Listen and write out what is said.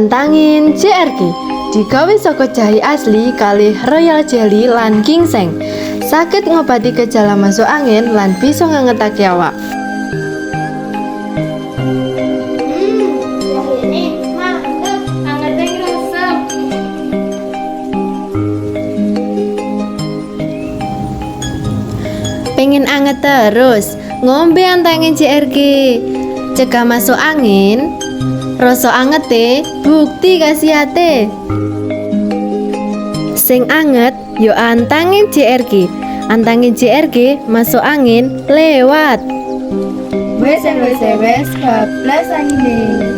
Antangin JRG digawe saka jahe asli kalih royal jelly lan ginseng. Saged ngobati gejala masuk angin lan bisa ngangetake awak. Ini mantep, angetnya ngerasem. Pengen anget terus, ngombe Antangin JRG. Cegah masuk angin, rasa angete bukti kasihate. Sing anget yo Antangin JRG. Antangin JRG masuk angin lewat. Wes bablas angine.